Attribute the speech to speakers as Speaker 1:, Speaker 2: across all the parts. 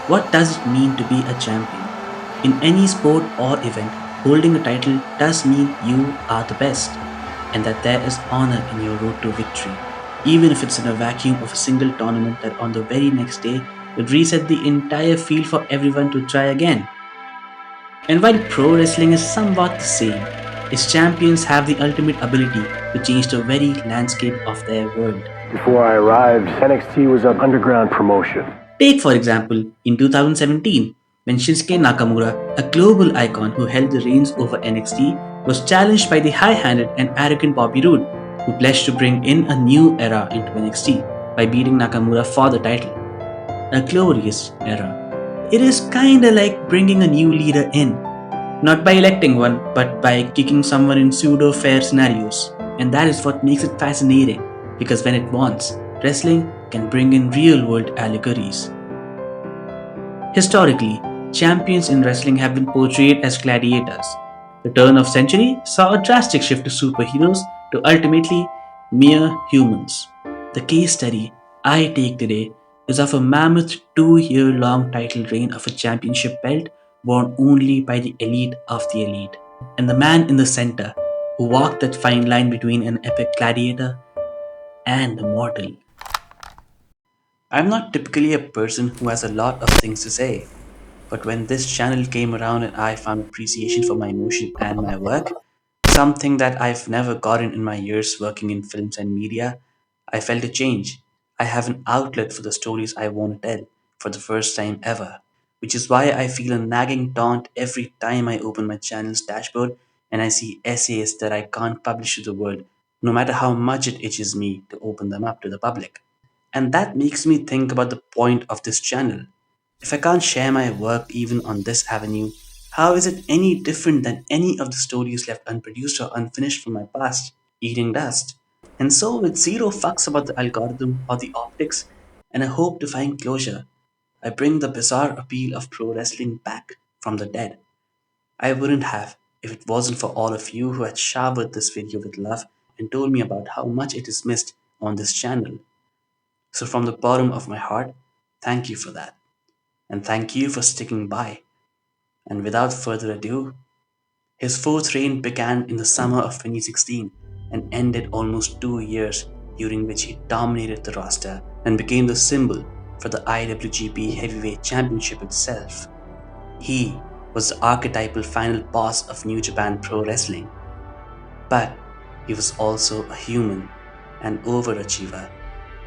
Speaker 1: What does it mean to be a champion? In any sport or event, holding a title does mean you are the best, and that there is honor in your road to victory, even if it's in a vacuum of a single tournament that on the very next day would reset the entire field for everyone to try again. And while pro wrestling is somewhat the same, its champions have the ultimate ability to change the very landscape of their world.
Speaker 2: Before I arrived, NXT was an underground promotion.
Speaker 1: Take, for example, in 2017, when Shinsuke Nakamura, a global icon who held the reins over NXT, was challenged by the high handed and arrogant Bobby Roode, who pledged to bring in a new era into NXT by beating Nakamura for the title. A glorious era. It is kinda like bringing a new leader in, not by electing one, but by kicking someone in pseudo fair scenarios. And that is what makes it fascinating, because when it wants, wrestling can bring in real world allegories. Historically, champions in wrestling have been portrayed as gladiators. The turn of century saw a drastic shift to superheroes to ultimately mere humans. The case study I take today is of a mammoth 2-year long title reign of a championship belt worn only by the elite of the elite, and the man in the center who walked that fine line between an epic gladiator and a mortal. I'm not typically a person who has a lot of things to say, but when this channel came around and I found appreciation for my emotion and my work, something that I've never gotten in my years working in films and media, I felt a change. I have an outlet for the stories I want to tell for the first time ever, which is why I feel a nagging taunt every time I open my channel's dashboard and I see essays that I can't publish to the world, no matter how much it itches me to open them up to the public. And that makes me think about the point of this channel. If I can't share my work even on this avenue, how is it any different than any of the stories left unproduced or unfinished from my past, eating dust? And so, with zero fucks about the algorithm or the optics, and a hope to find closure, I bring the bizarre appeal of pro wrestling back from the dead. I wouldn't have if it wasn't for all of you who had showered this video with love and told me about how much it is missed on this channel. So, from the bottom of my heart, thank you for that. And thank you for sticking by. And without further ado, his fourth reign began in the summer of 2016 and ended almost 2 years, during which he dominated the roster and became the symbol for the IWGP Heavyweight Championship itself. He was the archetypal final boss of New Japan Pro Wrestling. But he was also a human, an overachiever,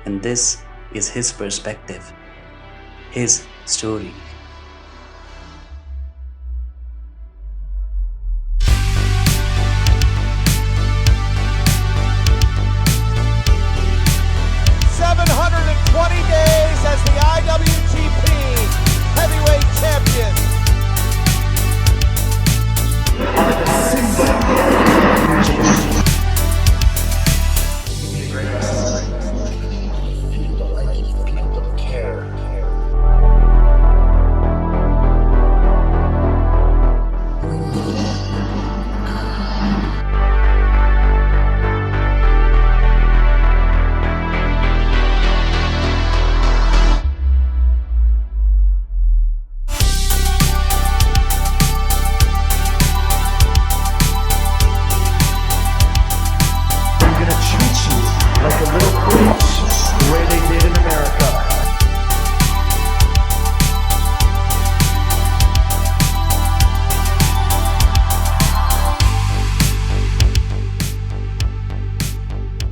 Speaker 1: and this is his perspective, his story.
Speaker 3: Days as the IWGP Heavyweight Champion.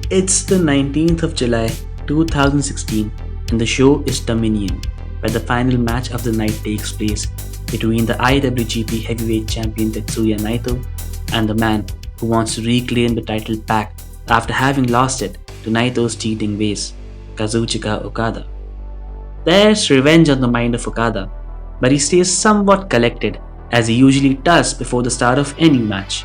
Speaker 1: It's the 19th of July 2016 and the show is Dominion, where the final match of the night takes place between the IWGP Heavyweight Champion Tetsuya Naito and the man who wants to reclaim the title back after having lost it to Naito's cheating ways, Kazuchika Okada. There's revenge on the mind of Okada, but he stays somewhat collected as he usually does before the start of any match.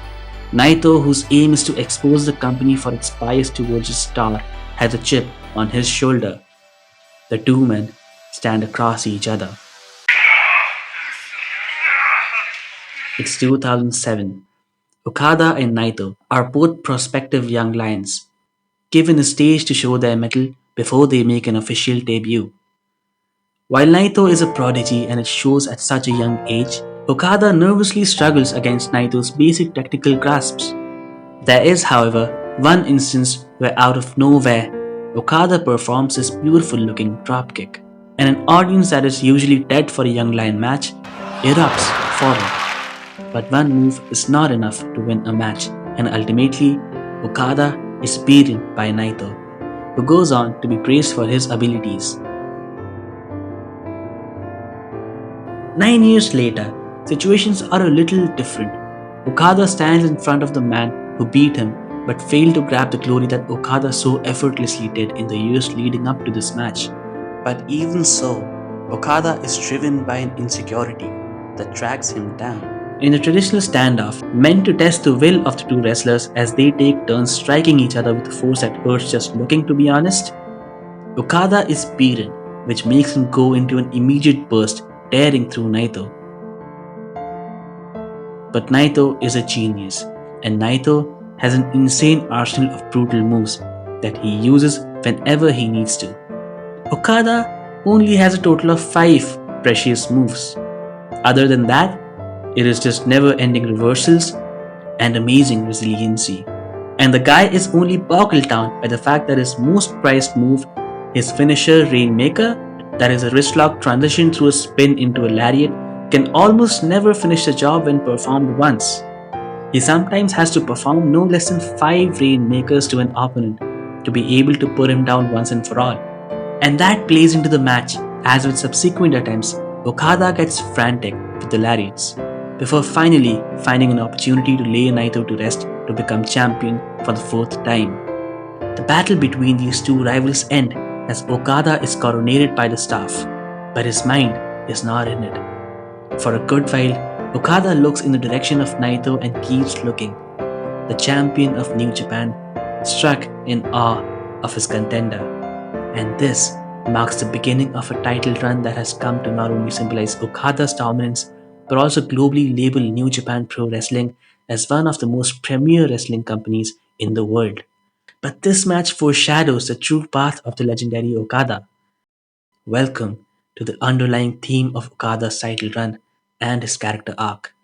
Speaker 1: Naito, whose aim is to expose the company for its bias towards his star, has a chip on his shoulder. The two men stand across each other. It's 2007. Okada and Naito are both prospective young lions, given a stage to show their mettle before they make an official debut. While Naito is a prodigy and it shows at such a young age, Okada nervously struggles against Naito's basic technical grasps. There is, however, one instance where out of nowhere, Okada performs his beautiful looking dropkick, and an audience that is usually dead for a young lion match erupts forward. But one move is not enough to win a match, and ultimately, Okada is beaten by Naito, who goes on to be praised for his abilities. 9 years later, situations are a little different. Okada stands in front of the man who beat him but failed to grab the glory that Okada so effortlessly did in the years leading up to this match. But even so, Okada is driven by an insecurity that drags him down. In a traditional standoff, meant to test the will of the two wrestlers as they take turns striking each other with a force that hurts just looking, to be honest, Okada is beaten, which makes him go into an immediate burst, tearing through Naito. But Naito is a genius, and Naito has an insane arsenal of brutal moves that he uses whenever he needs to. Okada only has a total of 5 precious moves. Other than that, it is just never ending reversals and amazing resiliency. And the guy is only boggled down by the fact that his most prized move, his finisher Rainmaker, that is a wristlock transition through a spin into a lariat, can almost never finish the job when performed once. He sometimes has to perform no less than 5 Rainmakers to an opponent to be able to put him down once and for all. And that plays into the match, as with subsequent attempts, Okada gets frantic with the lariats, before finally finding an opportunity to lay Naito to rest to become champion for the 4th time. The battle between these two rivals ends as Okada is coronated by the staff, but his mind is not in it. For a good while, Okada looks in the direction of Naito and keeps looking. The champion of New Japan, struck in awe of his contender. And this marks the beginning of a title run that has come to not only symbolize Okada's dominance, but also globally label New Japan Pro Wrestling as one of the most premier wrestling companies in the world. But this match foreshadows the true path of the legendary Okada. Welcome to the underlying theme of Okada's title run and his character arc: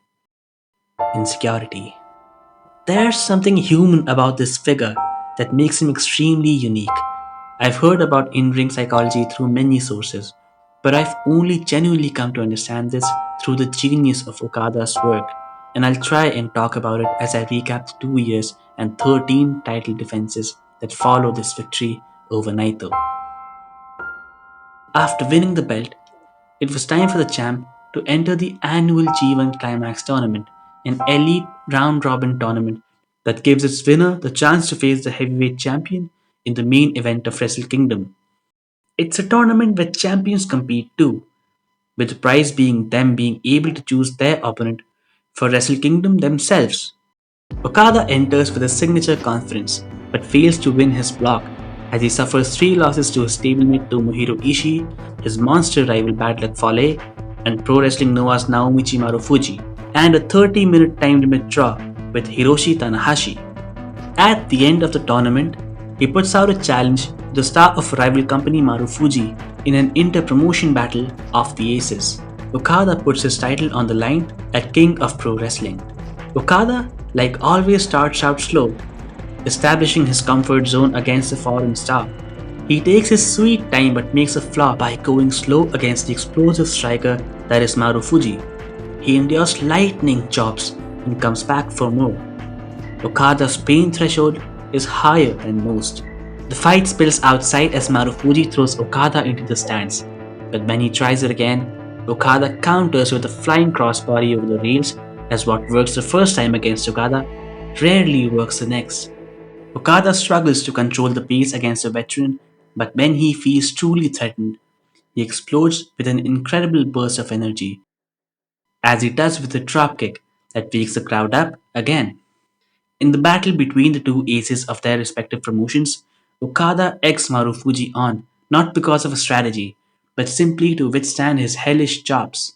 Speaker 1: insecurity. There's something human about this figure that makes him extremely unique. I've heard about in ring psychology through many sources, but I've only genuinely come to understand this through the genius of Okada's work, and I'll try and talk about it as I recap the 2 years and 13 title defenses that follow this victory over Naito. After winning the belt, it was time for the champ to enter the annual G1 Climax tournament, an elite round robin tournament that gives its winner the chance to face the heavyweight champion in the main event of Wrestle Kingdom. It's a tournament where champions compete too, with the prize being them being able to choose their opponent for Wrestle Kingdom themselves. Okada enters with a signature confidence, but fails to win his block as he suffers 3 losses to his stablemate Tomohiro Ishii, his monster rival Bad Luck Fale, and Pro Wrestling Noah's Naomichi Marufuji, and a 30-minute time limit draw with Hiroshi Tanahashi. At the end of the tournament, he puts out a challenge to the star of rival company Marufuji in an inter-promotion battle of the Aces. Okada puts his title on the line at King of Pro Wrestling. Okada, like always, starts out slow, establishing his comfort zone against the foreign star. He takes his sweet time but makes a flop by going slow against the explosive striker that is Marufuji. He endures lightning chops and comes back for more. Okada's pain threshold is higher than most. The fight spills outside as Marufuji throws Okada into the stands, but when he tries it again, Okada counters with a flying crossbody over the rails, as what works the first time against Okada rarely works the next. Okada struggles to control the pace against a veteran, but when he feels truly threatened, he explodes with an incredible burst of energy, as he does with a dropkick that wakes the crowd up again. In the battle between the two aces of their respective promotions, Okada eggs Marufuji on, not because of a strategy, but simply to withstand his hellish chops.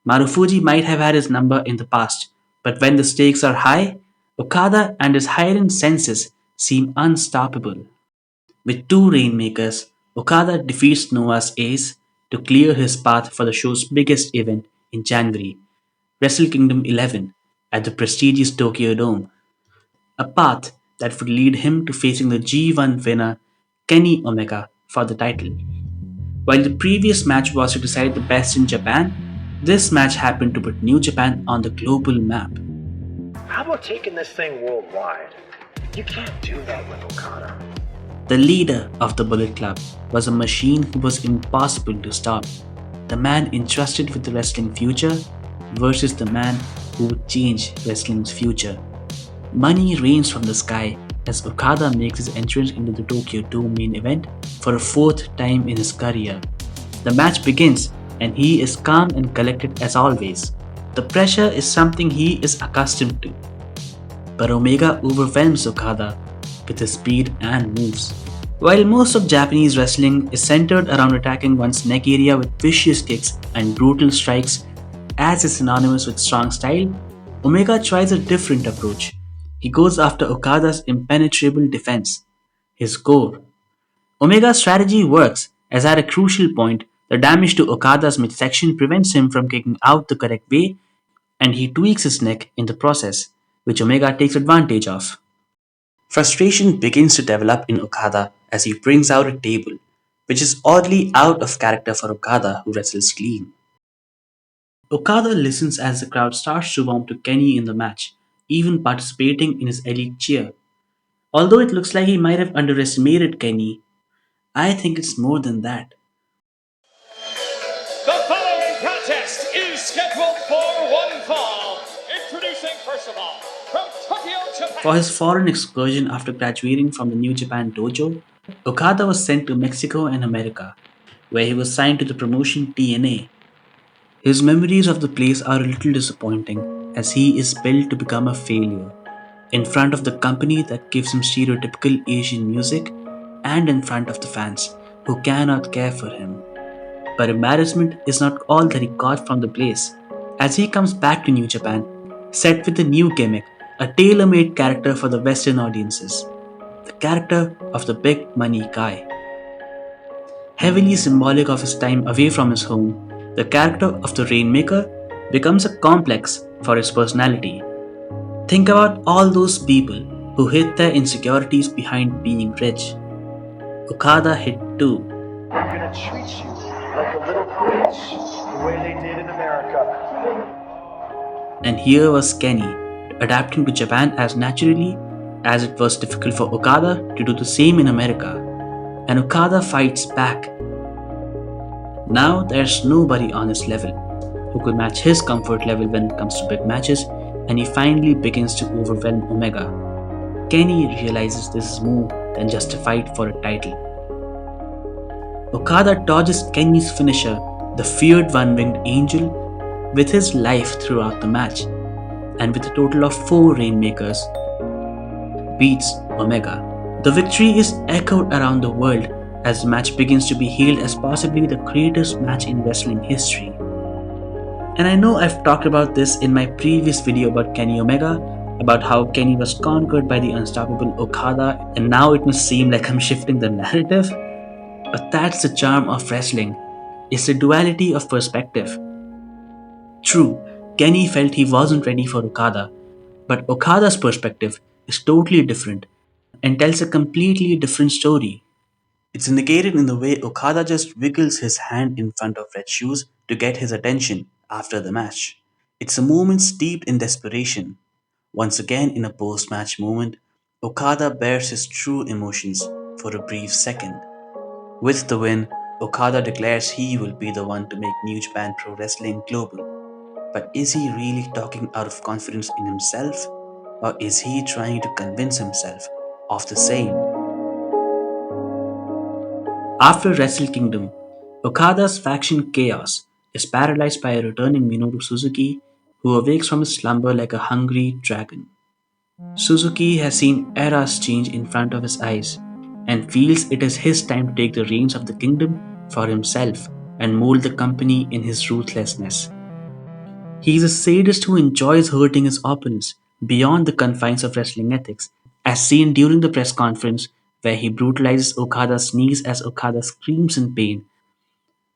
Speaker 1: Marufuji might have had his number in the past, but when the stakes are high, Okada and his heightened senses seem unstoppable. With 2 Rainmakers, Okada defeats Noah's ace, to clear his path for the show's biggest event in January, Wrestle Kingdom 11 at the prestigious Tokyo Dome, a path that would lead him to facing the G1 winner Kenny Omega for the title. While the previous match was to decide the best in Japan, this match happened to put New Japan on the global map.
Speaker 2: How about taking this thing worldwide? You can't do that with Okada.
Speaker 1: The leader of the Bullet Club was a machine who was impossible to stop. The man entrusted with the wrestling future versus the man who would change wrestling's future. Money rains from the sky as Okada makes his entrance into the Tokyo Dome main event for a fourth time in his career. The match begins and he is calm and collected as always. The pressure is something he is accustomed to. But Omega overwhelms Okada with his speed and moves. While most of Japanese wrestling is centered around attacking one's neck area with vicious kicks and brutal strikes, as is synonymous with strong style, Omega tries a different approach. He goes after Okada's impenetrable defense, his core. Omega's strategy works, as at a crucial point, the damage to Okada's midsection prevents him from kicking out the correct way, and he tweaks his neck in the process, which Omega takes advantage of. Frustration begins to develop in Okada as he brings out a table, which is oddly out of character for Okada who wrestles clean. Okada listens as the crowd starts to warm to Kenny in the match, even participating in his elite cheer. Although it looks like he might have underestimated Kenny, I think it's more than that.
Speaker 3: The following contest is scheduled for one fall. Introducing first of all, from Tokyo, Japan.
Speaker 1: For his foreign excursion after graduating from the New Japan Dojo, Okada was sent to Mexico and America, where he was signed to the promotion TNA. His memories of the place are a little disappointing as he is built to become a failure in front of the company that gives him stereotypical Asian music and in front of the fans who cannot care for him. But embarrassment is not all that he got from the place, as he comes back to New Japan, set with a new gimmick, a tailor made character for the Western audiences, the character of the big money guy. Heavily symbolic of his time away from his home, the character of the Rainmaker becomes a complex for his personality. Think about all those people who hid their insecurities behind being rich. Okada hid too.
Speaker 2: I'm gonna treat you like a little bitch, the way they did in America.
Speaker 1: And here was Kenny, adapting to Japan as naturally as it was difficult for Okada to do the same in America. And Okada fights back. Now there's nobody on his level who could match his comfort level when it comes to big matches, and he finally begins to overwhelm Omega. Kenny realizes this is more than just a fight for a title. Okada dodges Kenny's finisher, the feared one-winged angel, with his life throughout the match, and with a total of 4 Rainmakers, beats Omega. The victory is echoed around the world as the match begins to be hailed as possibly the greatest match in wrestling history. And I know I've talked about this in my previous video about Kenny Omega, about how Kenny was conquered by the unstoppable Okada, and now it must seem like I'm shifting the narrative. But that's the charm of wrestling. It's the duality of perspective. True, Kenny felt he wasn't ready for Okada, but Okada's perspective is totally different and tells a completely different story. It's indicated in the way Okada just wiggles his hand in front of Red Shoes to get his attention after the match. It's a moment steeped in desperation. Once again, in a post match moment, Okada bears his true emotions for a brief second. With the win, Okada declares he will be the one to make New Japan Pro Wrestling global. But is he really talking out of confidence in himself? Or is he trying to convince himself of the same? After Wrestle Kingdom, Okada's faction Chaos is paralyzed by a returning Minoru Suzuki who awakes from his slumber like a hungry dragon. Suzuki has seen eras change in front of his eyes and feels it is his time to take the reins of the kingdom for himself and mold the company in his ruthlessness. He is a sadist who enjoys hurting his opponents beyond the confines of wrestling ethics, as seen during the press conference where he brutalizes Okada's knees as Okada screams in pain.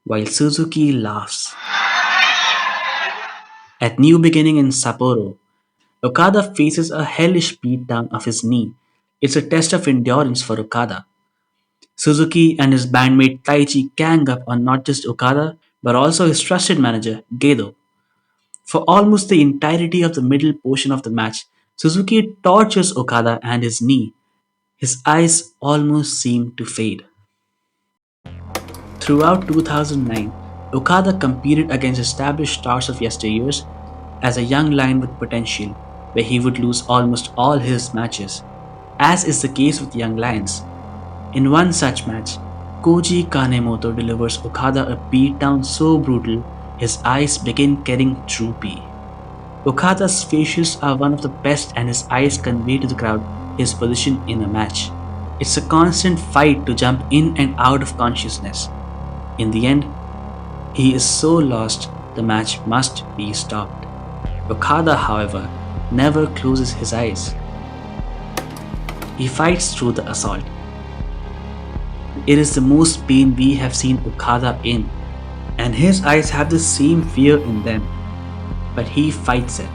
Speaker 1: while Suzuki laughs. At New Beginning in Sapporo, Okada faces a hellish beatdown of his knee. It's a test of endurance for Okada. Suzuki and his bandmate Taichi gang up on not just Okada, but also his trusted manager, Gedo. For almost the entirety of the middle portion of the match, Suzuki tortures Okada and his knee. His eyes almost seem to fade. Throughout 2009, Okada competed against established stars of yesteryears as a young lion with potential, where he would lose almost all his matches, as is the case with young lions. In one such match, Koji Kanemoto delivers Okada a beatdown so brutal his eyes begin getting droopy. Okada's facials are one of the best and his eyes convey to the crowd his position in a match. It's a constant fight to jump in and out of consciousness. In the end, he is so lost the match must be stopped. Okada, however, never closes his eyes. He fights through the assault. It is the most pain we have seen Okada in, and his eyes have the same fear in them. But he fights it.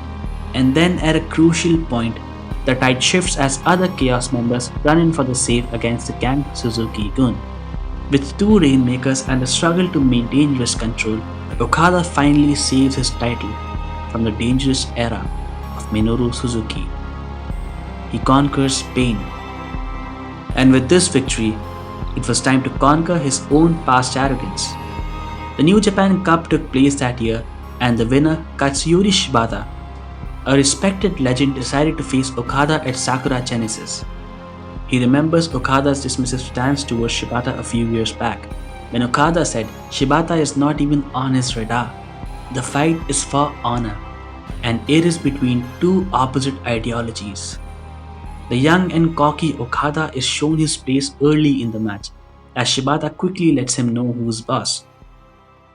Speaker 1: And then at a crucial point, the tide shifts as other Chaos members run in for the save against the Gang Suzuki Gun. With two Rainmakers and a struggle to maintain wrist control, Okada finally saves his title from the dangerous era of Minoru Suzuki. He conquers pain. And with this victory, it was time to conquer his own past arrogance. The New Japan Cup took place that year, and the winner, Katsuyori Shibata, a respected legend, decided to face Okada at Sakura Genesis. He remembers Okada's dismissive stance towards Shibata a few years back, when Okada said Shibata is not even on his radar. The fight is for honor, and it is between two opposite ideologies. The young and cocky Okada is shown his place early in the match, as Shibata quickly lets him know who's boss.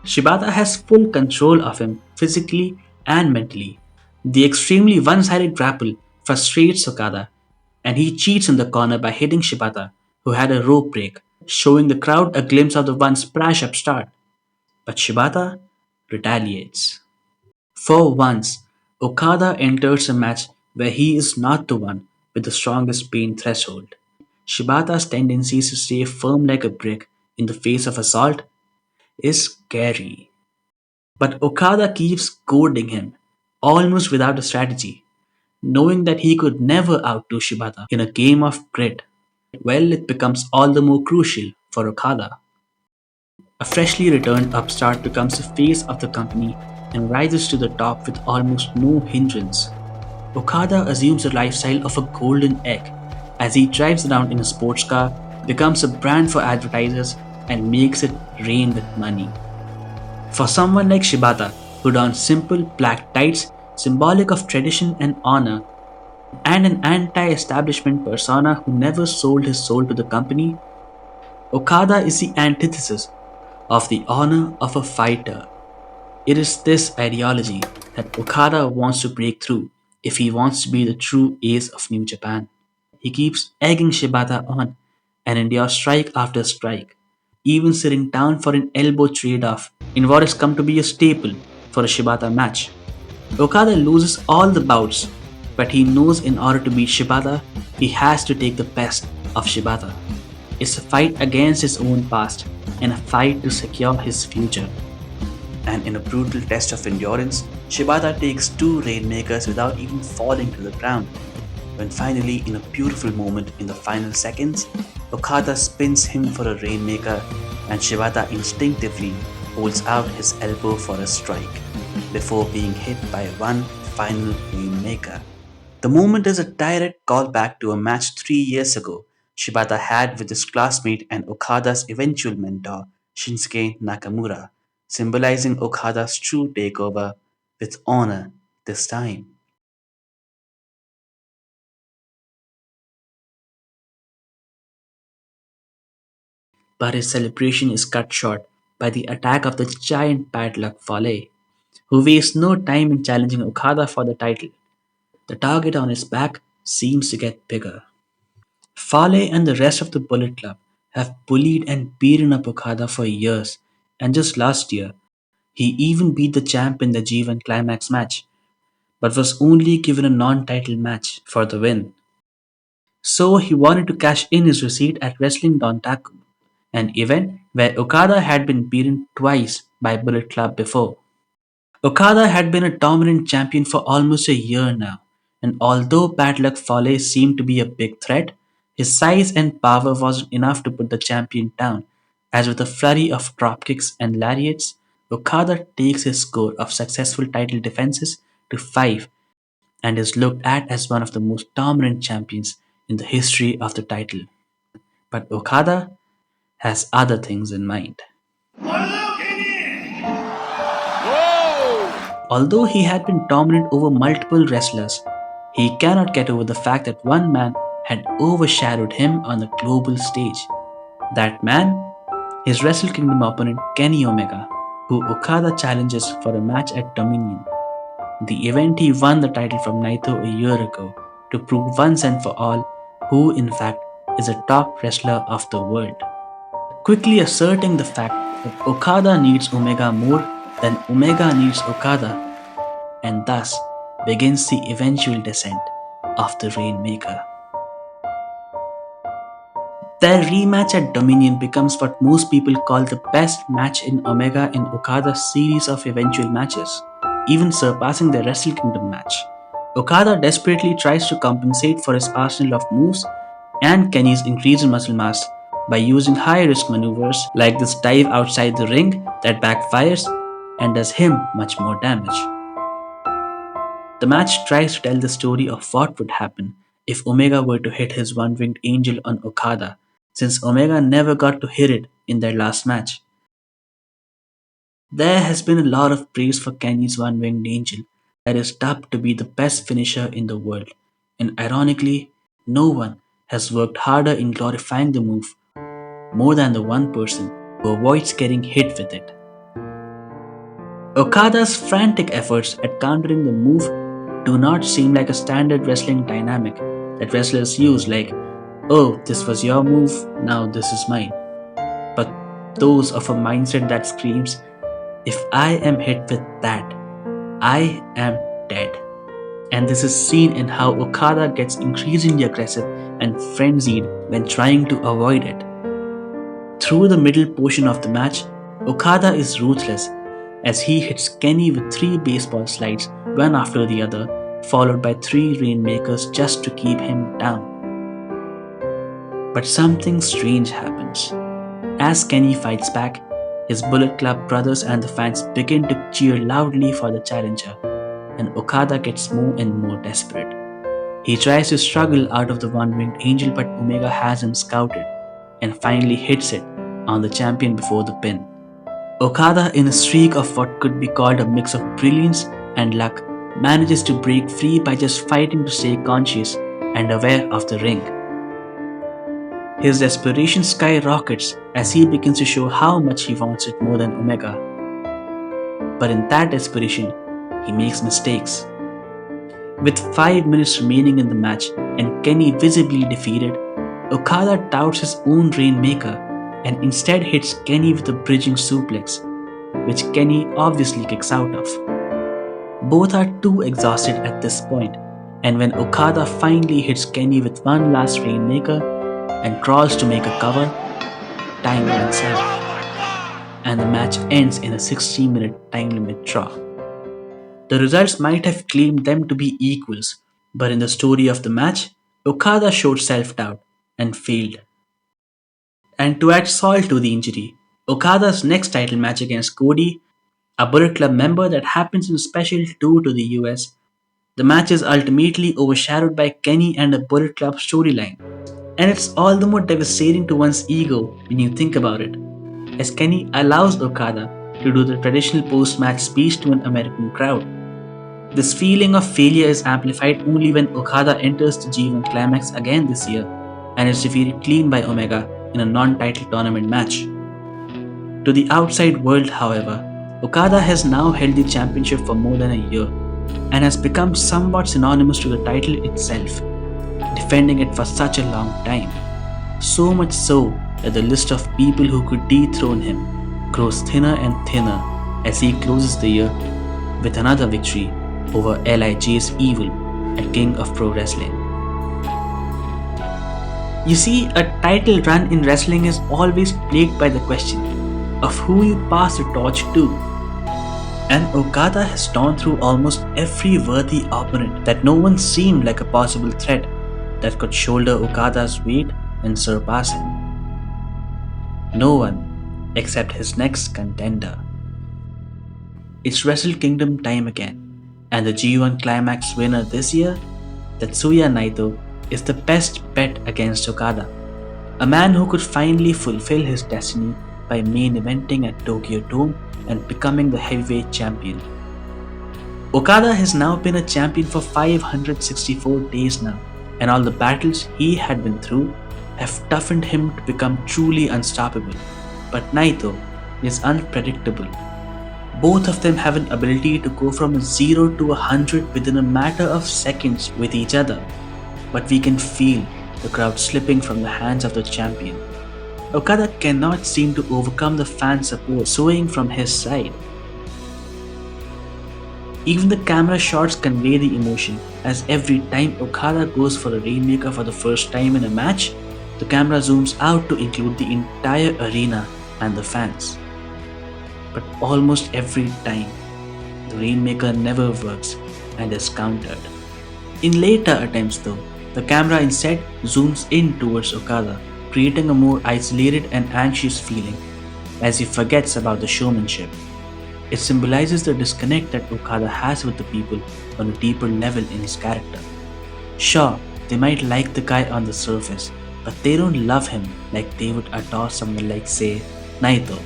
Speaker 1: Shibata has full control of him physically and mentally. The extremely one-sided grapple frustrates Okada, and he cheats in the corner by hitting Shibata, who had a rope break, showing the crowd a glimpse of the once sprash upstart. But Shibata retaliates. For once, Okada enters a match where he is not the one with the strongest pain threshold. Shibata's tendencies to stay firm like a brick in the face of assault is scary. But Okada keeps goading him, almost without a strategy, knowing that he could never outdo Shibata in a game of grit. Well, it becomes all the more crucial for Okada. A freshly returned upstart becomes the face of the company and rises to the top with almost no hindrance. Okada assumes the lifestyle of a golden egg as he drives around in a sports car, becomes a brand for advertisers, and makes it rain with money. For someone like Shibata, who dons simple black tights symbolic of tradition and honor, and an anti establishment persona who never sold his soul to the company, Okada is the antithesis of the honor of a fighter. It is this ideology that Okada wants to break through if he wants to be the true ace of New Japan. He keeps egging Shibata on and endures strike after strike, even sitting down for an elbow trade off in what has come to be a staple for a Shibata match. Okada loses all the bouts, but he knows in order to beat Shibata, he has to take the best of Shibata. It's a fight against his own past and a fight to secure his future. And in a brutal test of endurance, Shibata takes two Rainmakers without even falling to the ground. When finally, in a beautiful moment in the final seconds, Okada spins him for a Rainmaker and Shibata instinctively holds out his elbow for a strike before being hit by one final Rainmaker. The moment is a direct callback to a match 3 years ago Shibata had with his classmate and Okada's eventual mentor, Shinsuke Nakamura, symbolizing Okada's true takeover with honor this time. But his celebration is cut short by the attack of the giant padlock Fale, who wastes no time in challenging Okada for the title. The target on his back seems to get bigger. Fale and the rest of the Bullet Club have bullied and beaten up Okada for years, And just last year, he even beat the champ in the G1 Climax match, but was only given a non-title match for the win. So he wanted to cash in his receipt at Wrestling Dontaku, an event where Okada had been beaten twice by Bullet Club before. Okada had been a dominant champion for almost a year now, and although Bad Luck Fale seemed to be a big threat, his size and power wasn't enough to put the champion down, as with a flurry of dropkicks and lariats, Okada takes his score of successful title defenses to 5 and is looked at as one of the most dominant champions in the history of the title. But Okada has other things in mind. Although he had been dominant over multiple wrestlers, he cannot get over the fact that one man had overshadowed him on the global stage. That man, his Wrestle Kingdom opponent Kenny Omega, who Okada challenges for a match at Dominion, the event he won the title from Naito a year ago, to prove once and for all who, in fact, is a top wrestler of the world. Quickly asserting the fact that Okada needs Omega more than Omega needs Okada, and thus begins the eventual descent of the Rainmaker. Their rematch at Dominion becomes what most people call the best match in Omega and Okada's series of eventual matches, even surpassing their Wrestle Kingdom match. Okada desperately tries to compensate for his arsenal of moves and Kenny's increased muscle mass by using high risk maneuvers like this dive outside the ring that backfires and does him much more damage. The match tries to tell the story of what would happen if Omega were to hit his one winged angel on Okada, since Omega never got to hit it in their last match. There has been a lot of praise for Kenny's one winged angel that is dubbed to be the best finisher in the world, and ironically, no one has worked harder in glorifying the move more than the one person who avoids getting hit with it. Okada's frantic efforts at countering the move do not seem like a standard wrestling dynamic that wrestlers use, like, oh, this was your move, now this is mine. But those of a mindset that screams, if I am hit with that, I am dead. And this is seen in how Okada gets increasingly aggressive and frenzied when trying to avoid it. Through the middle portion of the match, Okada is ruthless as he hits Kenny with 3 baseball slides, one after the other, followed by 3 Rainmakers just to keep him down. But something strange happens. As Kenny fights back, his Bullet Club brothers and the fans begin to cheer loudly for the challenger, and Okada gets more and more desperate. He tries to struggle out of the one-winged angel, but Omega has him scouted, and finally hits it on the champion before the pin. Okada, in a streak of what could be called a mix of brilliance and luck, manages to break free by just fighting to stay conscious and aware of the ring. His desperation skyrockets as he begins to show how much he wants it more than Omega. But in that desperation, he makes mistakes. With 5 minutes remaining in the match and Kenny visibly defeated, Okada doubts his own Rainmaker and instead hits Kenny with a bridging suplex, which Kenny obviously kicks out of. Both are too exhausted at this point, and when Okada finally hits Kenny with one last Rainmaker and crawls to make a cover, time runs out, and the match ends in a 60-minute time limit draw. The results might have claimed them to be equals, but in the story of the match, Okada showed self-doubt and failed. And to add salt to the injury, Okada's next title match against Cody, a Bullet Club member that happens in a special tour to the US, the match is ultimately overshadowed by Kenny and a Bullet Club storyline. And it's all the more devastating to one's ego when you think about it, as Kenny allows Okada to do the traditional post-match speech to an American crowd. This feeling of failure is amplified only when Okada enters the G1 Climax again this year and is defeated clean by Omega in a non-title tournament match. To the outside world, however, Okada has now held the championship for more than a year and has become somewhat synonymous to the title itself, defending it for such a long time. So much so that the list of people who could dethrone him grows thinner and thinner as he closes the year with another victory over LIJ's Evil at King of Pro Wrestling. You see, a title run in wrestling is always plagued by the question of who you pass the torch to. And Okada has torn through almost every worthy opponent that no one seemed like a possible threat that could shoulder Okada's weight and surpass him. No one except his next contender. It's Wrestle Kingdom time again, and the G1 Climax winner this year, Tetsuya Naito, is the best bet against Okada, a man who could finally fulfill his destiny by main eventing at Tokyo Dome and becoming the heavyweight champion. Okada has now been a champion for 564 days now, and all the battles he had been through have toughened him to become truly unstoppable. But Naito is unpredictable. Both of them have an ability to go from a 0 to 100 within a matter of seconds with each other, but we can feel the crowd slipping from the hands of the champion. Okada cannot seem to overcome the fan support swaying from his side. Even the camera shots convey the emotion, as every time Okada goes for a Rainmaker for the first time in a match, the camera zooms out to include the entire arena and the fans. But almost every time, the Rainmaker never works and is countered. In later attempts though, the camera instead zooms in towards Okada, creating a more isolated and anxious feeling as he forgets about the showmanship. It symbolizes the disconnect that Okada has with the people on a deeper level in his character. Sure, they might like the guy on the surface, but they don't love him like they would adore someone like, say, Naito.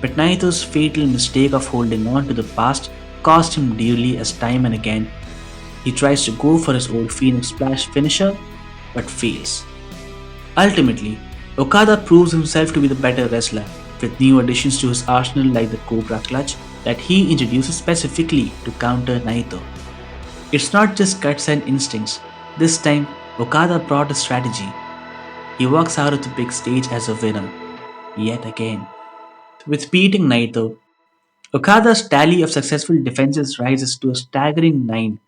Speaker 1: But Naito's fatal mistake of holding on to the past cost him dearly, as time and again he tries to go for his old Phoenix Splash finisher but fails. Ultimately, Okada proves himself to be the better wrestler, with new additions to his arsenal like the Cobra Clutch that he introduces specifically to counter Naito. It's not just guts and instincts. This time, Okada brought a strategy. He walks out of the big stage as a winner, yet again. With beating Naito, Okada's tally of successful defenses rises to a staggering 9,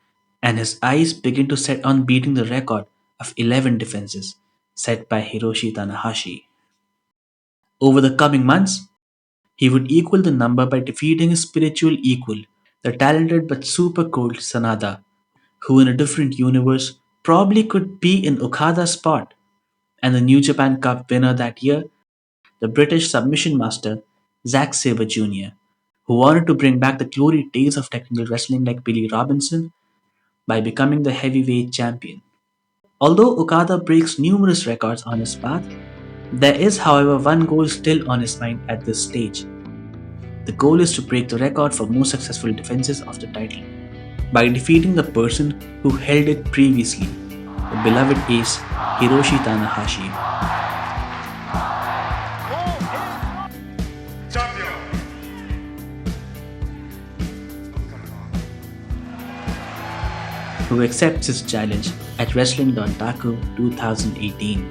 Speaker 1: and his eyes begin to set on beating the record of 11 defenses set by Hiroshi Tanahashi. Over the coming months, he would equal the number by defeating his spiritual equal, the talented but super cold Sanada, who in a different universe probably could be in Okada's spot, and the New Japan Cup winner that year, the British submission master Zack Sabre Jr., who wanted to bring back the glory days of technical wrestling like Billy Robinson by becoming the heavyweight champion. Although Okada breaks numerous records on his path, there is, however, one goal still on his mind at this stage. The goal is to break the record for most successful defenses of the title by defeating the person who held it previously, the beloved ace Hiroshi Tanahashi. Who accepts his challenge at Wrestling.Taku 2018.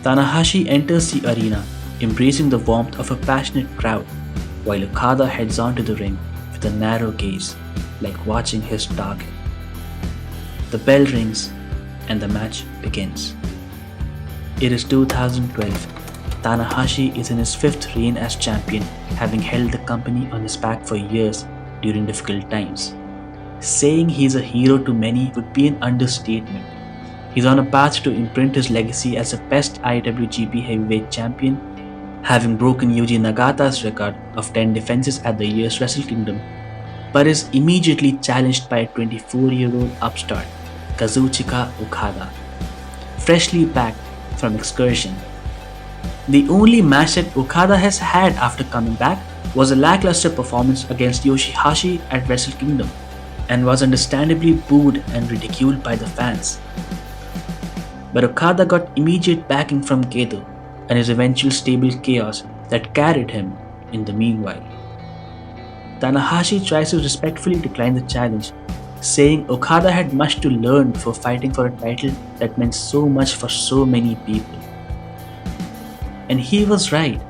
Speaker 1: Tanahashi enters the arena, embracing the warmth of a passionate crowd, while Okada heads onto the ring with a narrow gaze, like watching his target. The bell rings, and the match begins. It is 2012. Tanahashi is in his 5th reign as champion, having held the company on his back for years during difficult times. Saying he is a hero to many would be an understatement. He's on a path to imprint his legacy as the best IWGP Heavyweight Champion, having broken Yuji Nagata's record of 10 defenses at the year's Wrestle Kingdom, but is immediately challenged by a 24-year-old upstart, Kazuchika Okada, freshly back from excursion. The only match that Okada has had after coming back was a lackluster performance against Yoshihashi at Wrestle Kingdom, and was understandably booed and ridiculed by the fans. But Okada got immediate backing from Gedo and his eventual stable Chaos that carried him in the meanwhile. Tanahashi tries to respectfully decline the challenge, saying Okada had much to learn before fighting for a title that meant so much for so many people. And he was right.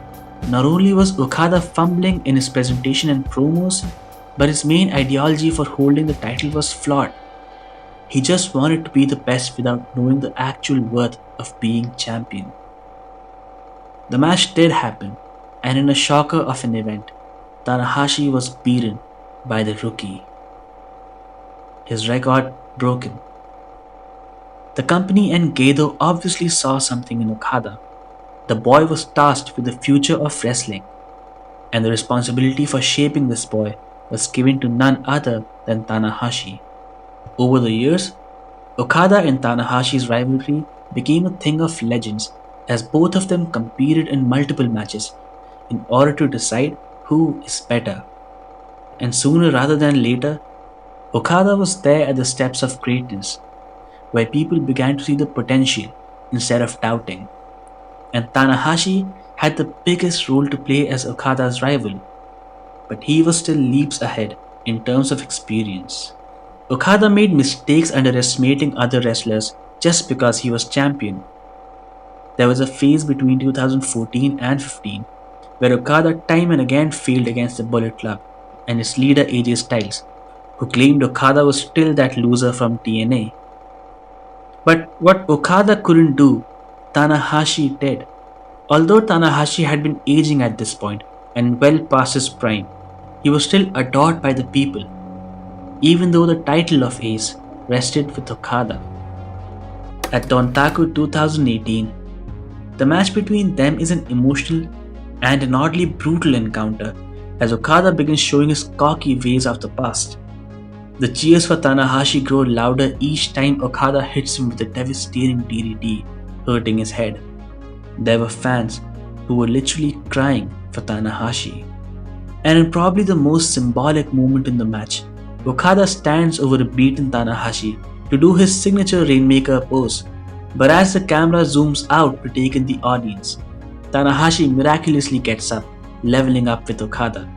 Speaker 1: Not only was Okada fumbling in his presentation and promos, but his main ideology for holding the title was flawed. He just wanted to be the best without knowing the actual worth of being champion. The match did happen, and in a shocker of an event, Tanahashi was beaten by the rookie. His record broken. The company and Gedo obviously saw something in Okada. The boy was tasked with the future of wrestling, and the responsibility for shaping this boy was given to none other than Tanahashi. Over the years, Okada and Tanahashi's rivalry became a thing of legends as both of them competed in multiple matches in order to decide who is better. And sooner rather than later, Okada was there at the steps of greatness, where people began to see the potential instead of doubting. And Tanahashi had the biggest role to play as Okada's rival, but he was still leaps ahead in terms of experience. Okada made mistakes underestimating other wrestlers just because he was champion. There was a phase between 2014 and 15 where Okada time and again failed against the Bullet Club and its leader AJ Styles, who claimed Okada was still that loser from TNA. But what Okada couldn't do, Tanahashi did. Although Tanahashi had been aging at this point and well past his prime, he was still adored by the people, even though the title of Ace rested with Okada. At Dontaku 2018, the match between them is an emotional and an oddly brutal encounter as Okada begins showing his cocky ways of the past. The cheers for Tanahashi grow louder each time Okada hits him with a devastating DDT, hurting his head. There were fans who were literally crying for Tanahashi. And in probably the most symbolic moment in the match, Okada stands over a beaten Tanahashi to do his signature Rainmaker pose, but as the camera zooms out to take in the audience, Tanahashi miraculously gets up, leveling up with Okada,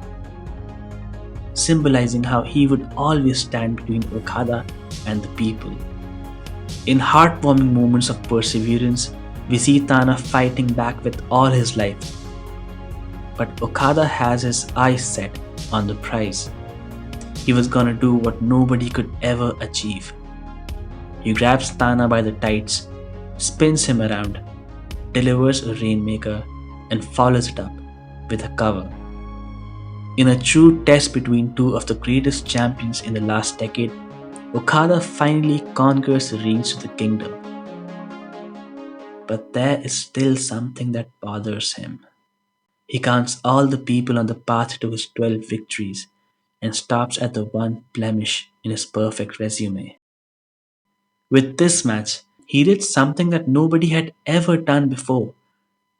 Speaker 1: symbolizing how he would always stand between Okada and the people. In heartwarming moments of perseverance, we see Tana fighting back with all his life. But Okada has his eyes set on the prize. He was gonna do what nobody could ever achieve. He grabs Tana by the tights, spins him around, delivers a Rainmaker, and follows it up with a cover. In a true test between two of the greatest champions in the last decade, Okada finally conquers the reins of the kingdom. But there is still something that bothers him. He counts all the people on the path to his 12 victories and stops at the one blemish in his perfect resume. With this match, he did something that nobody had ever done before,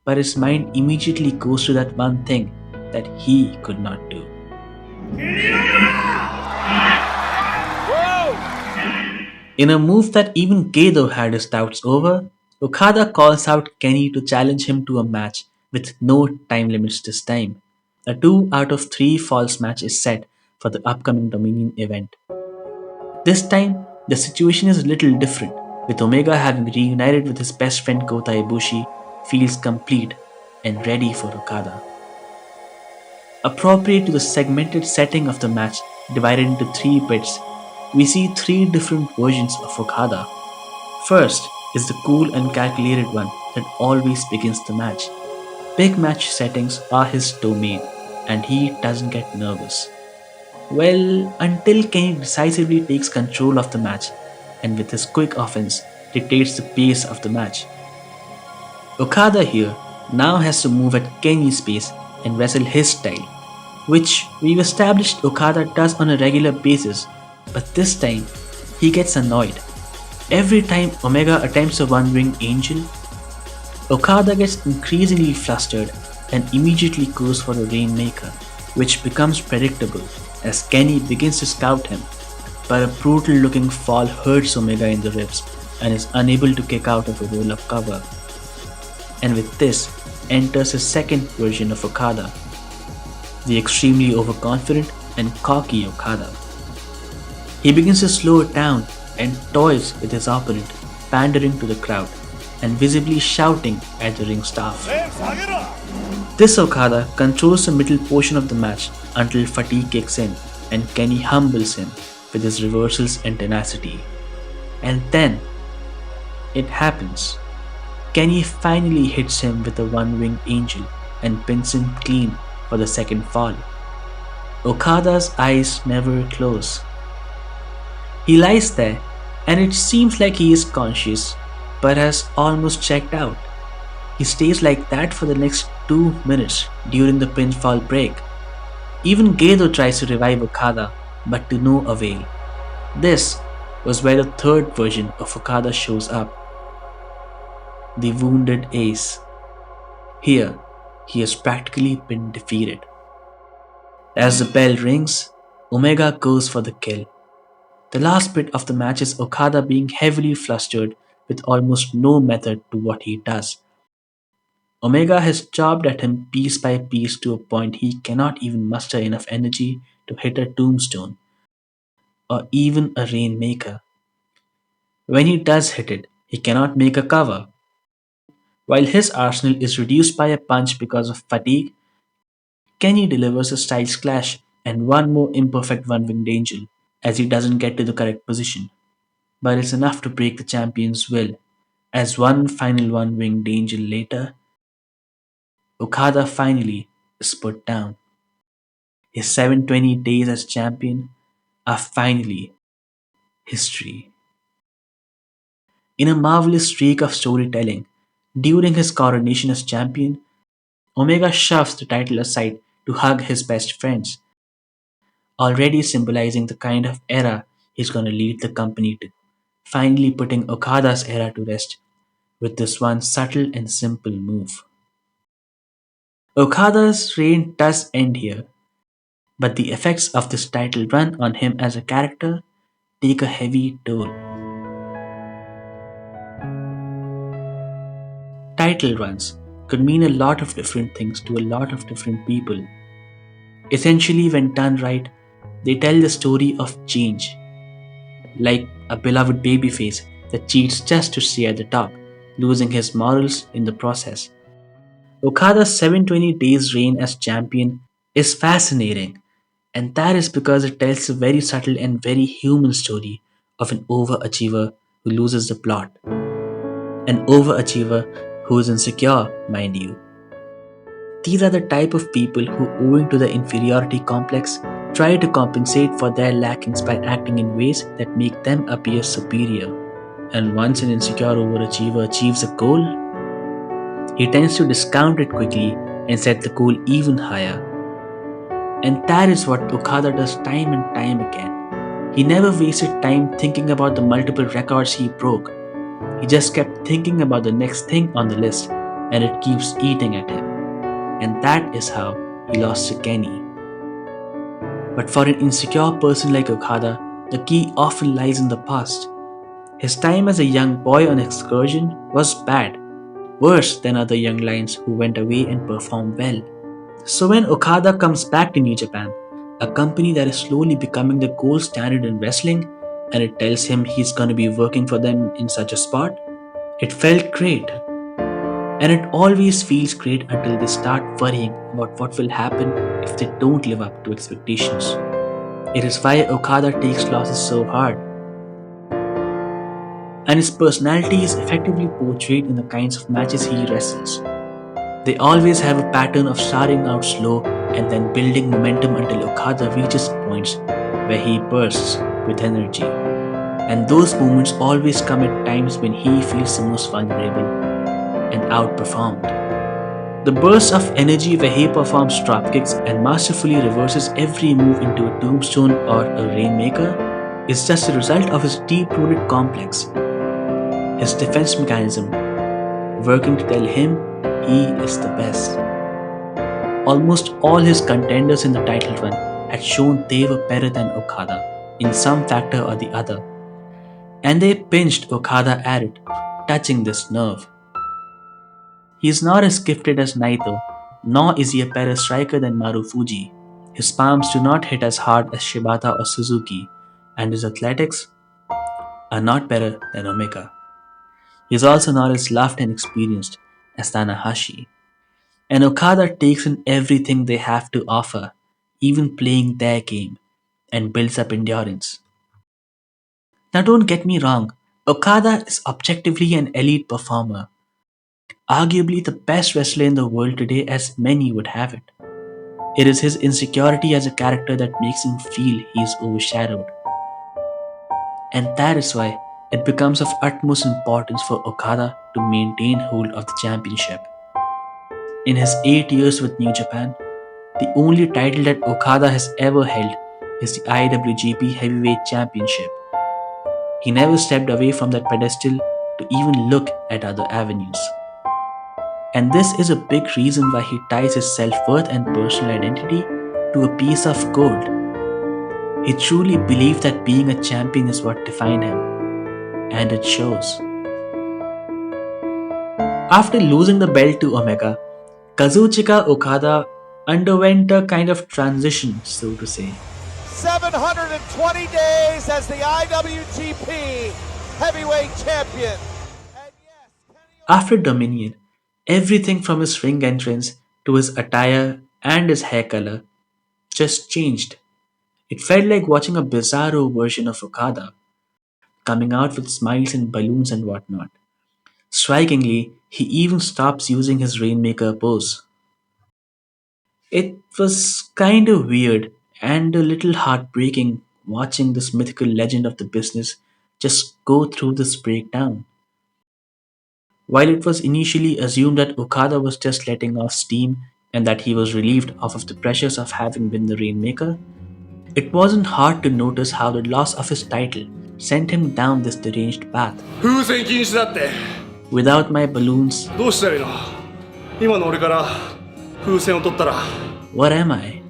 Speaker 1: but his mind immediately goes to that one thing that he could not do. In a move that even Gedo had his doubts over, Okada calls out Kenny to challenge him to a match with no time limits this time. A 2 out of 3 falls match is set for the upcoming Dominion event. This time, the situation is a little different, with Omega having reunited with his best friend Kota Ibushi, feels complete and ready for Okada. Appropriate to the segmented setting of the match, divided into 3 bits, we see 3 different versions of Okada. First is the cool and calculated one that always begins the match. Big match settings are his domain, and he doesn't get nervous. Well, until Kenny decisively takes control of the match, and with his quick offense, dictates the pace of the match. Okada here now has to move at Kenny's pace and wrestle his style, which we've established Okada does on a regular basis, but this time he gets annoyed. Every time Omega attempts a one-winged angel, Okada gets increasingly flustered and immediately goes for a Rainmaker, which becomes predictable as Kenny begins to scout him, but a brutal-looking fall hurts Omega in the ribs and is unable to kick out of a roll-up cover. And with this enters his second version of Okada, the extremely overconfident and cocky Okada. He begins to slow it down and toys with his opponent, pandering to the crowd and visibly shouting at the ring staff. This Okada controls the middle portion of the match until fatigue kicks in and Kenny humbles him with his reversals and tenacity. And then it happens. Kenny finally hits him with a one-winged angel and pins him clean for the second fall. Okada's eyes never close. He lies there and it seems like he is conscious but has almost checked out. He stays like that for the next 2 minutes during the pinfall break. Even Gedo tries to revive Okada, but to no avail. This was where the third version of Okada shows up, the wounded ace. Here, he has practically been defeated. As the bell rings, Omega goes for the kill. The last bit of the match is Okada being heavily flustered with almost no method to what he does. Omega has chopped at him piece by piece to a point he cannot even muster enough energy to hit a tombstone or even a Rainmaker. When he does hit it, he cannot make a cover. While his arsenal is reduced by a punch because of fatigue, Kenny delivers a styles clash and one more imperfect one-winged angel as he doesn't get to the correct position. But it's enough to break the champion's will, as one final one-winged angel later, Okada finally is put down. His 720 days as champion are finally history. In a marvelous streak of storytelling, during his coronation as champion, Omega shoves the title aside to hug his best friends, already symbolizing the kind of era he's going to lead the company to, finally putting Okada's era to rest with this one subtle and simple move. Okada's reign does end here, but the effects of this title run on him as a character take a heavy toll. Title runs could mean a lot of different things to a lot of different people. Essentially, when done right, they tell the story of change, like a beloved babyface that cheats just to stay at the top, losing his morals in the process. Okada's 720 days reign as champion is fascinating, and that is because it tells a very subtle and very human story of an overachiever who loses the plot. An overachiever who is insecure, mind you. These are the type of people who, owing to the inferiority complex, try to compensate for their lackings by acting in ways that make them appear superior. And once an insecure overachiever achieves a goal, he tends to discount it quickly and set the goal even higher. And that is what Okada does time and time again. He never wasted time thinking about the multiple records he broke. He just kept thinking about the next thing on the list, and it keeps eating at him. And that is how he lost to Kenny. But for an insecure person like Okada, the key often lies in the past. His time as a young boy on excursion was bad, worse than other young lions who went away and performed well. So when Okada comes back to New Japan, a company that is slowly becoming the gold standard in wrestling, and it tells him he's gonna be working for them in such a spot, it felt great. And it always feels great until they start worrying about what will happen if they don't live up to expectations. It is why Okada takes losses so hard. And his personality is effectively portrayed in the kinds of matches he wrestles. They always have a pattern of starting out slow and then building momentum until Okada reaches points where he bursts with energy. And those moments always come at times when he feels the most vulnerable and outperformed. The bursts of energy where he performs dropkicks and masterfully reverses every move into a tombstone or a rainmaker is just a result of his deep-rooted complex, his defense mechanism, working to tell him he is the best. Almost all his contenders in the title run had shown they were better than Okada in some factor or the other, and they pinched Okada at it, touching this nerve. He is not as gifted as Naito, nor is he a better striker than Marufuji. His palms do not hit as hard as Shibata or Suzuki, and his athletics are not better than Omega. He is also not as loved and experienced as Tanahashi, and Okada takes in everything they have to offer, even playing their game, and builds up endurance. Now, don't get me wrong, Okada is objectively an elite performer, arguably the best wrestler in the world today, as many would have it. It is his insecurity as a character that makes him feel he is overshadowed, and that is why it becomes of utmost importance for Okada to maintain hold of the championship. In his 8 years with New Japan, the only title that Okada has ever held is the IWGP Heavyweight Championship. He never stepped away from that pedestal to even look at other avenues. And this is a big reason why he ties his self worth and personal identity to a piece of gold. He truly believed that being a champion is what defined him, and it shows. After losing the belt to Omega, Kazuchika Okada underwent a kind of transition, so to say.
Speaker 3: 720 days as the IWGP Heavyweight Champion. And yes,
Speaker 1: After Dominion, everything from his ring entrance to his attire and his hair color just changed. It felt like watching a bizarro version of Okada, coming out with smiles and balloons and whatnot. Strikingly, he even stops using his Rainmaker pose. It was kind of weird and a little heartbreaking watching this mythical legend of the business just go through this breakdown. While it was initially assumed that Okada was just letting off steam and that he was relieved of the pressures of having been the Rainmaker, it wasn't hard to notice how the loss of his title sent him down this deranged path.
Speaker 3: 風船禁止だって。
Speaker 1: Without my balloons,
Speaker 3: どうしたらいいの？今の俺から風船を取ったら。
Speaker 1: what am I?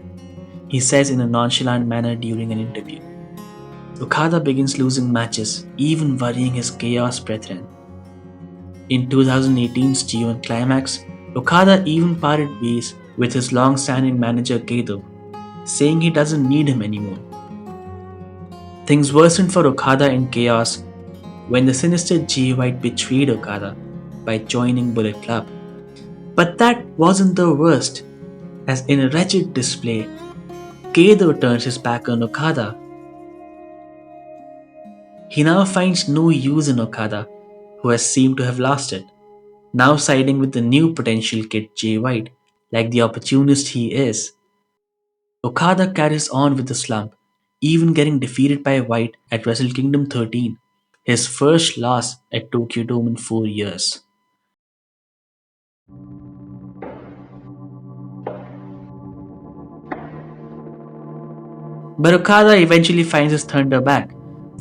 Speaker 1: He says in a nonchalant manner during an interview. Okada begins losing matches, even worrying his Chaos brethren. In 2018's G1 Climax, Okada even parted ways with his long-standing manager Gedo, saying he doesn't need him anymore. Things worsened for Okada in Chaos when the sinister Jay White betrayed Okada by joining Bullet Club. But that wasn't the worst, as in a wretched display, Gedo turns his back on Okada. He now finds no use in Okada, who has seemed to have lost it, now siding with the new potential kid Jay White, like the opportunist he is. Okada carries on with the slump, even getting defeated by White at Wrestle Kingdom 13, his first loss at Tokyo Dome in 4 years. But Okada eventually finds his thunder back,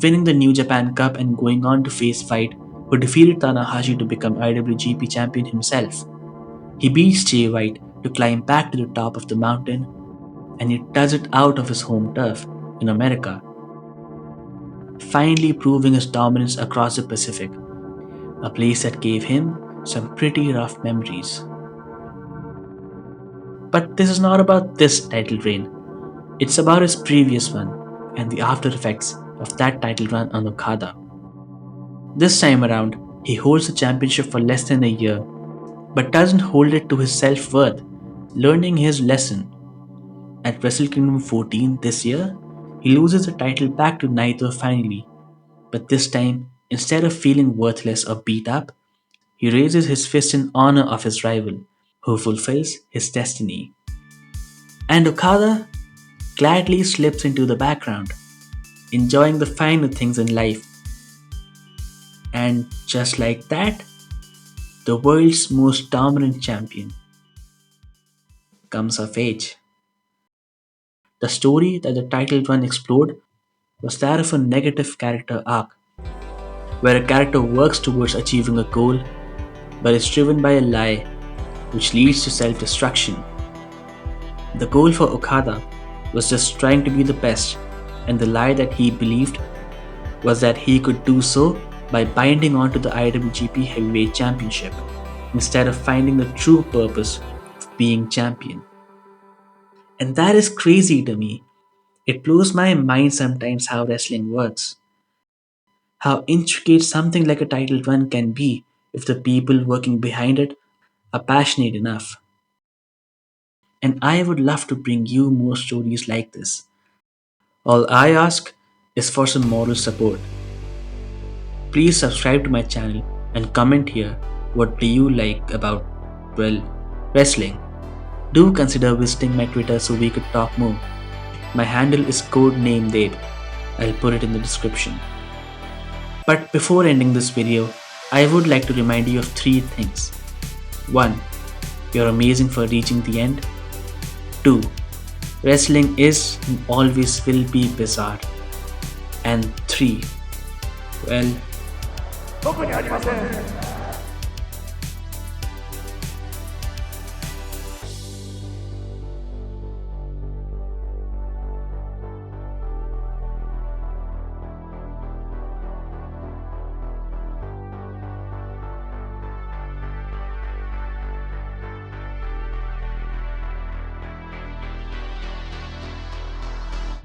Speaker 1: winning the New Japan Cup and going on to face White, who defeated Tanahashi to become IWGP champion himself. He beats Jay White to climb back to the top of the mountain, and he does it out of his home turf in America, finally proving his dominance across the Pacific, a place that gave him some pretty rough memories. But this is not about this title reign. It's about his previous one and the after effects of that title run on Okada. This time around, he holds the championship for less than a year, but doesn't hold it to his self-worth, learning his lesson. At Wrestle Kingdom 14 this year, he loses the title back to Naito finally, but this time, instead of feeling worthless or beat up, he raises his fist in honor of his rival, who fulfills his destiny. And Okada gladly slips into the background, enjoying the finer things in life. And just like that, the world's most dominant champion comes of age. The story that the title run explored was that of a negative character arc, where a character works towards achieving a goal but is driven by a lie which leads to self-destruction. The goal for Okada was just trying to be the best, and the lie that he believed was that he could do so by binding onto the IWGP Heavyweight Championship instead of finding the true purpose of being champion. And that is crazy to me. It blows my mind sometimes how wrestling works, how intricate something like a title run can be if the people working behind it are passionate enough. And I would love to bring you more stories like this. All I ask is for some moral support. Please subscribe to my channel and comment here what do you like about, well, wrestling. Do consider visiting my Twitter so we could talk more. My handle is codenameDave. I'll put it in the description. But before ending this video, I would like to remind you of three things. 1. You're amazing for reaching the end. 2. Wrestling is and always will be bizarre. And 3. Well,
Speaker 3: 特にありません。